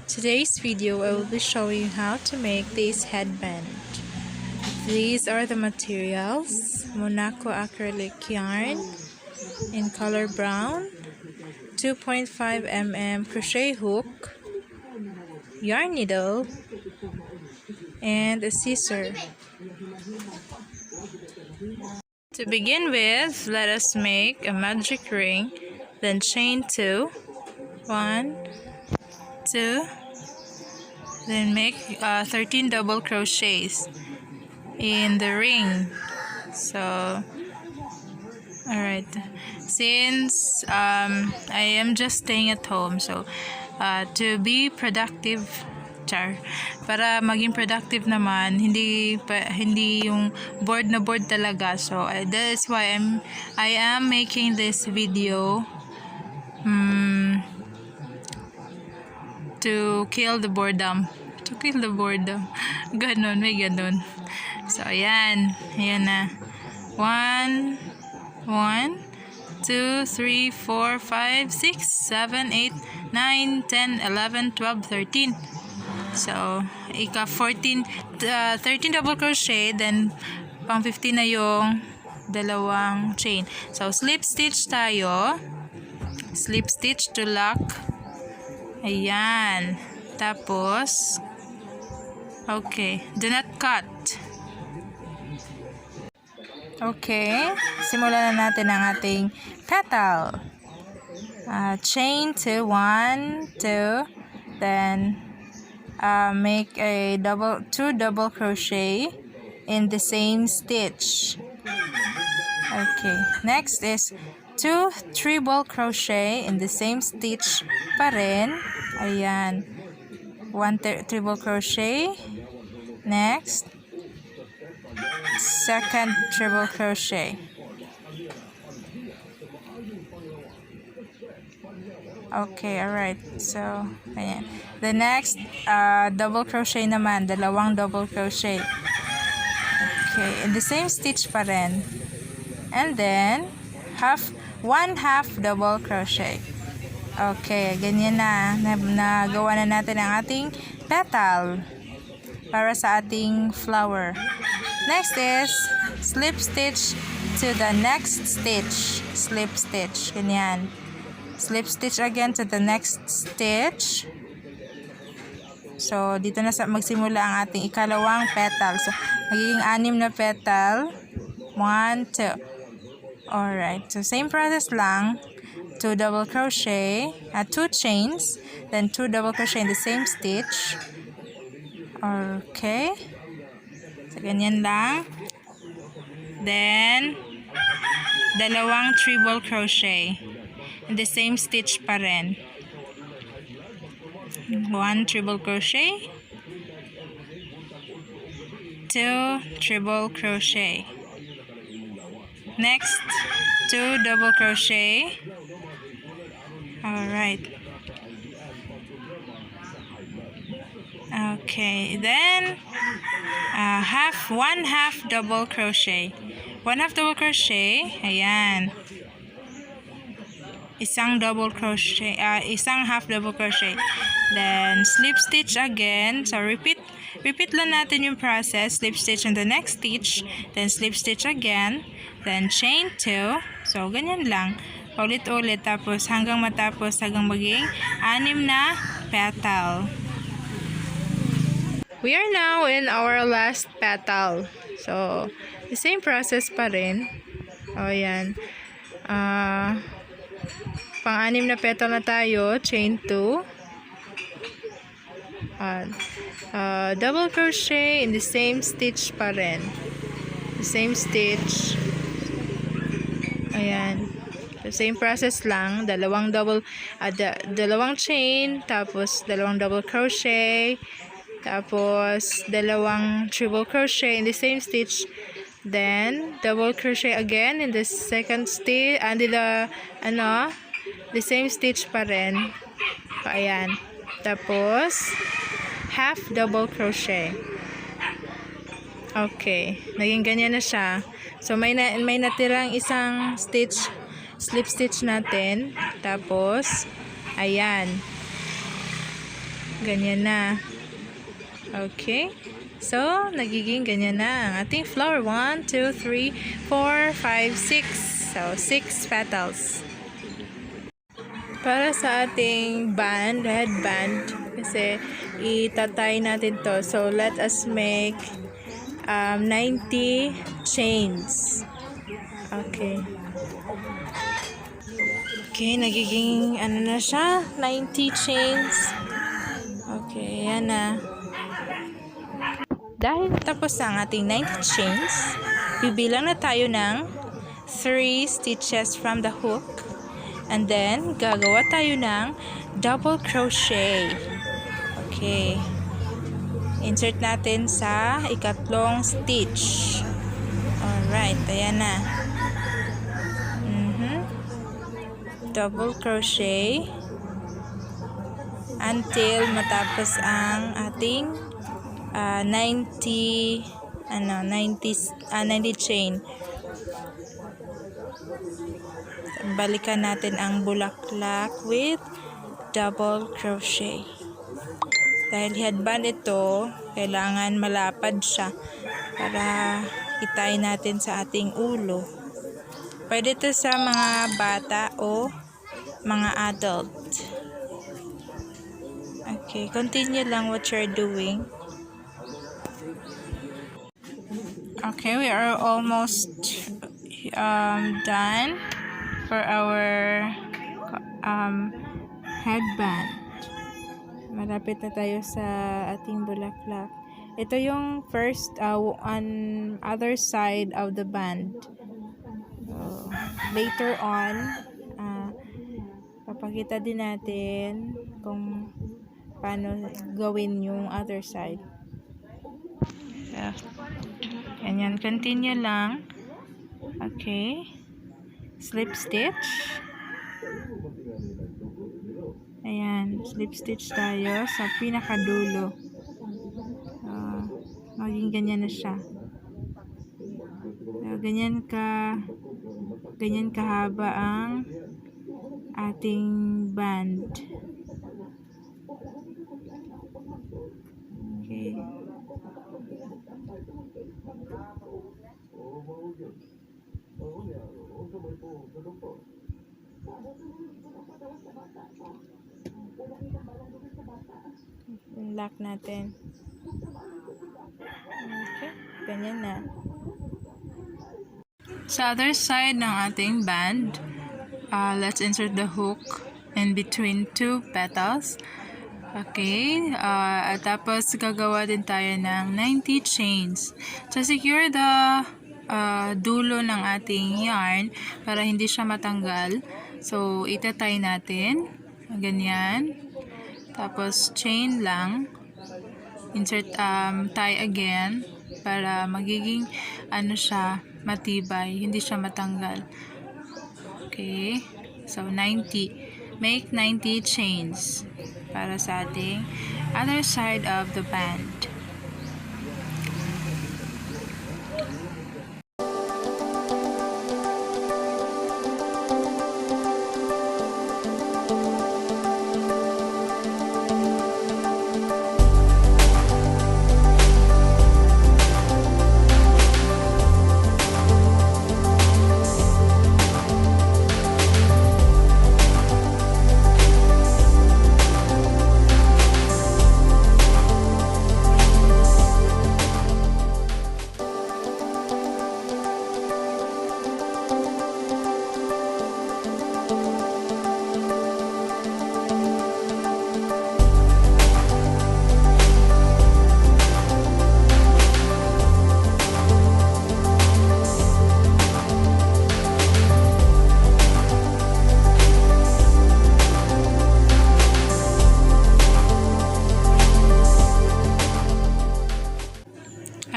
Today's video I will be showing you how to make this headband. These are the materials: Monaco acrylic yarn in color brown, 2.5 mm crochet hook, yarn needle, and a scissor. To begin with, let us make a magic ring, then chain 2, 1, 2, then make 13 double crochets in the ring. So alright, since I am just staying at home, so to be productive, para maging productive naman, hindi yung bored na bored talaga. So that is why I am making this video to kill the boredom. Ganon, may ganon. So ayan na. 1, 2, 3, 4, 5, 6, 7, 8, 9, 10, 11, 12, 13. So, 13 double crochet, then pang 15 na yung dalawang chain. So, slip stitch tayo. Slip stitch to lock. Ayan. Tapos, okay, do not cut. Okay, simulan na natin ang ating petal. Chain to 1, 2, then make a 2 double crochet in the same stitch. Okay, next is 2 treble crochet in the same stitch pa rin. Ayan, 1 treble crochet. Next, second treble crochet. Okay, alright. So, ayan. The next, double crochet naman. Dalawang double crochet. Okay, in the same stitch pa rin. And then, 1/2 double crochet. Okay, ganyan na. Nagawa na natin ang ating petal para sa ating flower. Next is slip stitch to the next stitch. Slip stitch. Ganyan. Slip stitch again to the next stitch. So, dito na magsimula ang ating ikalawang petal. So, magiging 6 na petal. 1, 2. Alright. So, same process lang. 2 double crochet. 2 chains. Then, 2 double crochet in the same stitch. Okay. So, ganyan lang. Then, dalawang treble crochet in the same stitch pa rin. 1 treble crochet, 2 treble crochet. Next, 2 double crochet. Alright. Okay, then 1/2 double crochet. 1/2 double crochet. Ayan. Isang double crochet, isang half double crochet. Then slip stitch again. So repeat lang natin yung process. Slip stitch in the next stitch, then slip stitch again, then chain 2. So ganyan lang. Ulit-ulit, tapos hanggang maging 6 na petal. We are now in our last petal. So the same process pa rin. O yan. Pang-6 na petal na tayo, chain 2, double crochet in the same stitch pa rin, the same stitch. Ayan, the same process lang, dalawang chain, tapos dalawang double crochet, tapos dalawang triple crochet in the same stitch, then double crochet again in the second stitch, and the same stitch pa rin. Ayan. Tapos, half double crochet. Okay. Naging ganyan na siya. So, may natirang isang stitch, slip stitch natin. Tapos, ayan. Ganyan na. Okay. So, nagiging ganyan na ang ating flower. 1, 2, 3, 4, 5, 6. So, 6 petals. Para sa ating band, headband, kasi itatay natin to. So, let us make 90 chains. Okay. Okay, nagiging ano na siya? 90 chains. Okay, yan na. Dahil tapos ang ating 90 chains, bibilang na tayo ng 3 stitches from the hook. And then, gagawa tayo ng double crochet. Okay. Insert natin sa ikatlong stitch. Alright, ayan na. Double crochet until matapos ang ating 90 chain. Balikan natin ang bulaklak with double crochet. Dahil headband ito, kailangan malapad siya para itay natin sa ating ulo. Pwede ito sa mga bata o mga adult. Okay, continue lang what you're doing. Okay, we are almost done for our headband. Malapit na tayo sa ating bulaklak. Ito yung first on other side of the band. So, later on, papakita din natin kung paano gawin yung other side. So, ganyan, continue lang. Okay. Slip stitch. Ayan, slip stitch tayo sa pinakadulo. Maging ganyan na siya. So, ganyan kahaba ang ating band. Okay. Lock natin. Okay, ganyan na. Sa other side ng ating band, let's insert the hook in between two petals. Okay, at tapos gagawa din tayo ng 90 chains. To secure the dulo ng ating yarn para hindi siya matanggal, so itatay natin. Ganyan. Tapos chain lang. Insert tie again para magiging ano siya, matibay, hindi siya matanggal. Okay. So 90. Make 90 chains para sa ating other side of the band.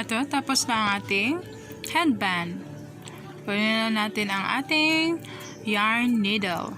Ito, tapos na ang ating headband. Kunin na natin ang ating yarn needle.